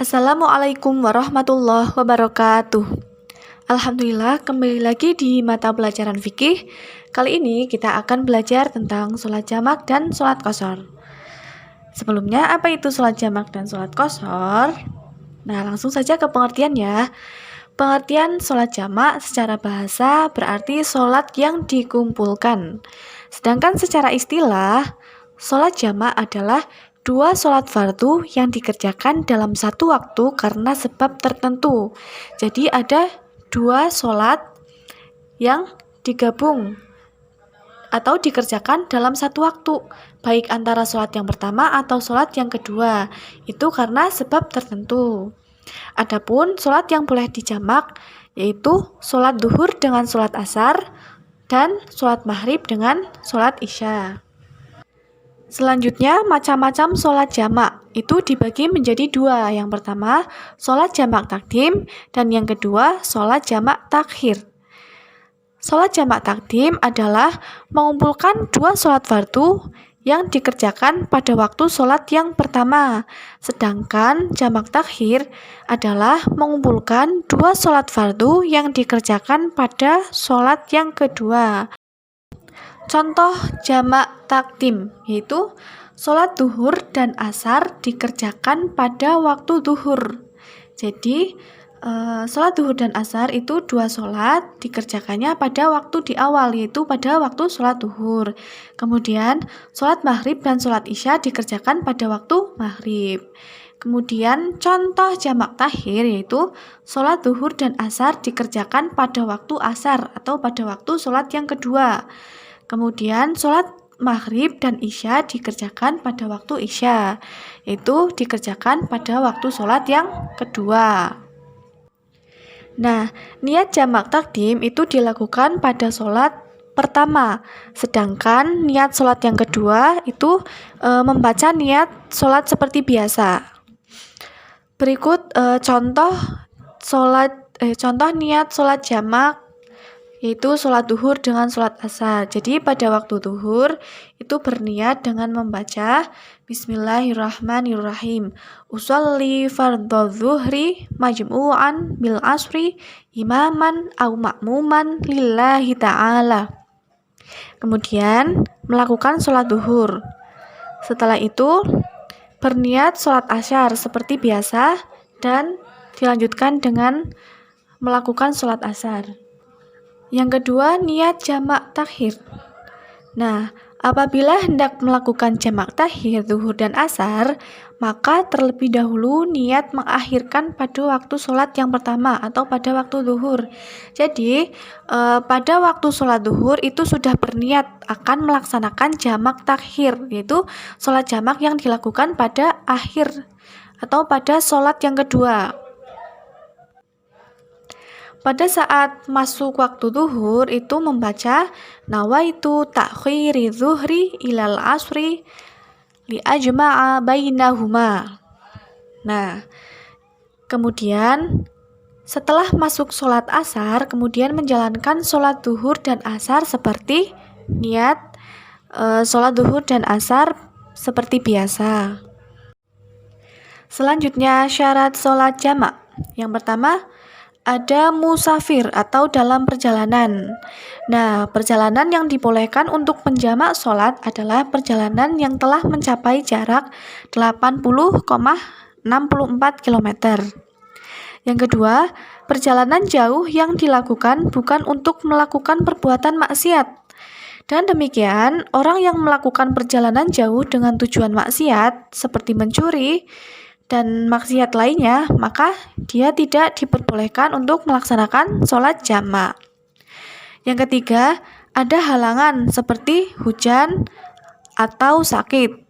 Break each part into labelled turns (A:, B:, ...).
A: Assalamualaikum warahmatullahi wabarakatuh. Alhamdulillah, kembali lagi di mata pelajaran fikih. Kali ini kita akan belajar tentang sholat jamak dan sholat qashar. Sebelumnya, apa itu sholat jamak dan sholat qashar? Nah, langsung saja ke pengertian ya. Pengertian sholat jamak secara bahasa berarti sholat yang dikumpulkan. Sedangkan secara istilah, sholat jamak adalah dua sholat fardu yang dikerjakan dalam satu waktu karena sebab tertentu. Jadi ada dua sholat yang digabung atau dikerjakan dalam satu waktu, baik antara sholat yang pertama atau sholat yang kedua. Itu karena sebab tertentu. Adapun sholat yang boleh dijamak yaitu sholat duhur dengan sholat asar dan sholat maghrib dengan sholat isya. Selanjutnya, macam-macam sholat jamak itu dibagi menjadi dua. Yang pertama, sholat jamak takdim, dan yang kedua, sholat jamak takhir. Sholat jamak takdim adalah mengumpulkan dua sholat fardu yang dikerjakan pada waktu sholat yang pertama. Sedangkan jamak takhir adalah mengumpulkan dua sholat fardu yang dikerjakan pada sholat yang kedua. Contoh jamak takdim yaitu sholat duhur dan asar dikerjakan pada waktu duhur. Jadi sholat duhur dan asar itu dua sholat dikerjakannya pada waktu di awal, yaitu pada waktu sholat duhur. Kemudian sholat maghrib dan sholat isya dikerjakan pada waktu maghrib. Kemudian contoh jamak takhir yaitu sholat duhur dan asar dikerjakan pada waktu asar atau pada waktu sholat yang kedua. Kemudian sholat maghrib dan isya dikerjakan pada waktu isya, yaitu dikerjakan pada waktu sholat yang kedua. Nah, niat jamak takdim itu dilakukan pada sholat pertama, sedangkan niat sholat yang kedua itu membaca niat sholat seperti biasa. Berikut contoh niat sholat jamak yaitu sholat duhur dengan sholat asar. Jadi pada waktu duhur itu berniat dengan membaca Bismillahirrahmanirrahim. Usolli fardhu zuhri majmu'an bil asri imaman au ma'muman lillahi ta'ala. Kemudian melakukan sholat duhur. Setelah itu berniat sholat asyar seperti biasa dan dilanjutkan dengan melakukan sholat asar. Yang kedua, niat jamak takhir. Nah, apabila hendak melakukan jamak takhir zuhur dan asar, maka terlebih dahulu niat mengakhirkan pada waktu sholat yang pertama atau pada waktu zuhur. Jadi, pada waktu sholat zuhur itu sudah berniat akan melaksanakan jamak takhir, yaitu sholat jamak yang dilakukan pada akhir atau pada sholat yang kedua. Pada saat masuk waktu zuhur itu membaca nawaitu ta'khiri zuhri ilal asri li ajma'a bainahuma. Nah, kemudian setelah masuk sholat asar, kemudian menjalankan sholat zuhur dan asar seperti niat sholat zuhur dan asar seperti biasa. Selanjutnya syarat sholat jamak. Yang pertama, ada musafir atau dalam perjalanan. Nah, perjalanan yang dibolehkan untuk menjamak sholat adalah perjalanan yang telah mencapai jarak 80,64 km. Yang kedua, perjalanan jauh yang dilakukan bukan untuk melakukan perbuatan maksiat. Dan demikian, orang yang melakukan perjalanan jauh dengan tujuan maksiat seperti mencuri dan maksiat lainnya, maka dia tidak diperbolehkan untuk melaksanakan sholat jamak. Yang ketiga, ada halangan seperti hujan atau sakit.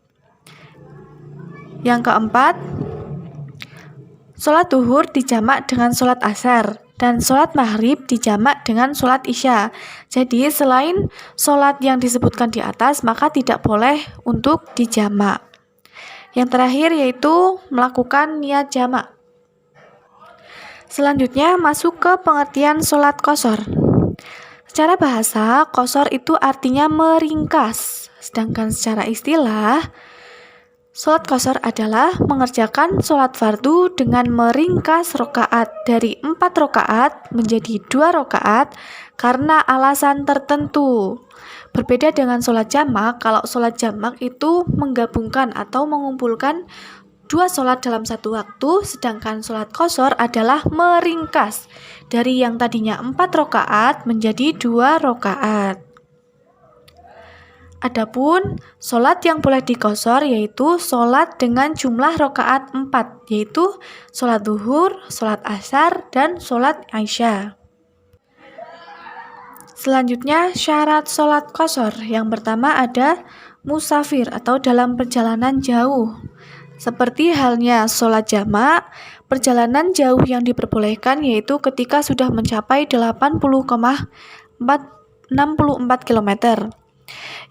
A: Yang keempat, sholat duhur dijamak dengan sholat asar dan sholat maghrib dijamak dengan sholat isya. Jadi selain sholat yang disebutkan di atas, maka tidak boleh untuk dijamak. Yang terakhir yaitu melakukan niat jamak. Selanjutnya masuk ke pengertian sholat qashar. Secara bahasa, qashar itu artinya meringkas. Sedangkan secara istilah, Sholat qashar adalah mengerjakan sholat fardu dengan meringkas rakaat dari 4 rakaat menjadi 2 rakaat karena alasan tertentu. Berbeda dengan sholat jamak, kalau sholat jamak itu menggabungkan atau mengumpulkan 2 sholat dalam satu waktu, sedangkan sholat qashar adalah meringkas dari yang tadinya 4 rakaat menjadi 2 rakaat. Adapun sholat yang boleh diqashar yaitu sholat dengan jumlah rakaat 4, yaitu sholat zuhur, sholat asar, dan sholat isya. Selanjutnya syarat sholat qashar. Yang pertama ada musafir atau dalam perjalanan jauh. Seperti halnya sholat jamak, perjalanan jauh yang diperbolehkan yaitu ketika sudah mencapai 80,64 km.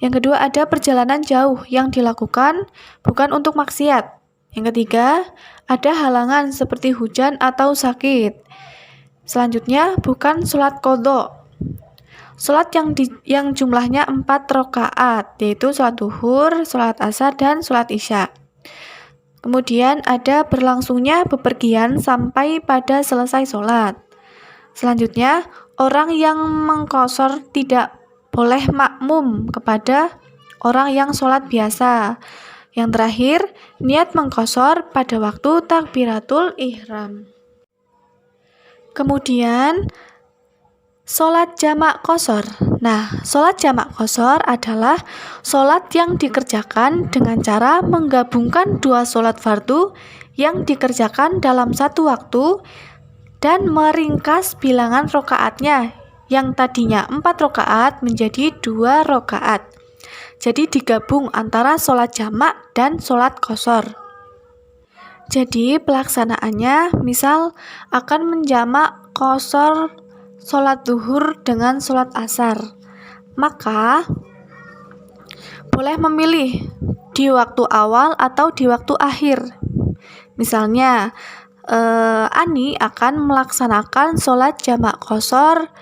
A: Yang kedua ada perjalanan jauh yang dilakukan bukan untuk maksiat. Yang ketiga ada halangan seperti hujan atau sakit. Selanjutnya bukan sholat qadha. Sholat yang jumlahnya 4 rakaat yaitu sholat zuhur, sholat asar, dan sholat isya. Kemudian ada berlangsungnya bepergian sampai pada selesai sholat. Selanjutnya orang yang mengqashar tidak boleh makmum kepada orang yang sholat biasa. Yang terakhir, niat mengqashar pada waktu takbiratul ihram. Kemudian, sholat jamak qashar. Nah, sholat jamak qashar adalah sholat yang dikerjakan dengan cara menggabungkan 2 sholat fardu yang dikerjakan dalam satu waktu dan meringkas bilangan rakaatnya yang tadinya 4 rakaat menjadi 2 rakaat. Jadi digabung antara sholat jamak dan sholat qashar. Jadi pelaksanaannya misal akan menjamak qashar sholat zuhur dengan sholat asar. Maka boleh memilih di waktu awal atau di waktu akhir. Misalnya Ani akan melaksanakan sholat jamak qashar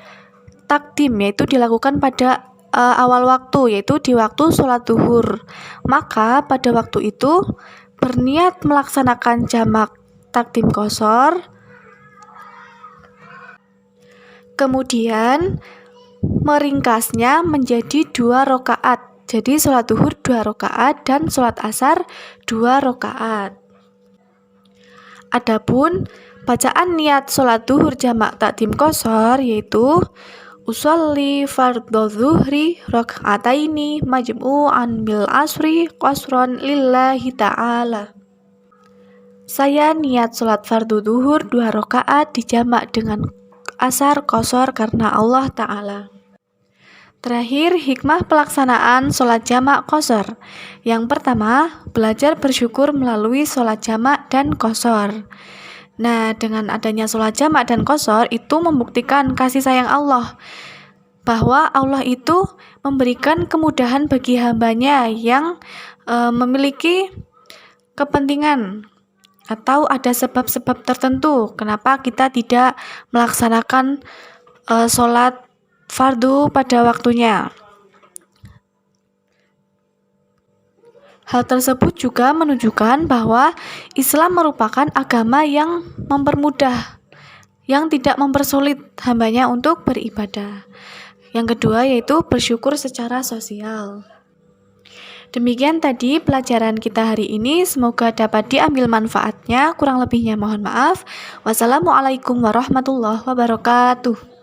A: takdim, yaitu dilakukan pada awal waktu, yaitu di waktu sholat zuhur. Maka pada waktu itu berniat melaksanakan jamak takdim qashar, kemudian meringkasnya menjadi 2 rakaat. Jadi sholat zuhur 2 rakaat dan sholat asar 2 rakaat. Adapun bacaan niat sholat zuhur jamak takdim qashar yaitu usolli fardhu zuhri raka'ataini majmu'an bil asri qasron lillahi ta'ala. Saya niat sholat fardu zuhur 2 rakaat dijamak dengan asar qashar karena Allah Ta'ala. Terakhir, hikmah pelaksanaan sholat jamak qashar. Yang pertama, belajar bersyukur melalui sholat jamak dan qashar. Nah, dengan adanya sholat jamak dan qashar itu membuktikan kasih sayang Allah, bahwa Allah itu memberikan kemudahan bagi hambanya yang memiliki kepentingan atau ada sebab-sebab tertentu kenapa kita tidak melaksanakan sholat fardu pada waktunya. Hal tersebut juga menunjukkan bahwa Islam merupakan agama yang mempermudah, yang tidak mempersulit hambanya untuk beribadah. Yang kedua yaitu bersyukur secara sosial. Demikian tadi pelajaran kita hari ini, semoga dapat diambil manfaatnya. Kurang lebihnya mohon maaf. Wassalamualaikum warahmatullahi wabarakatuh.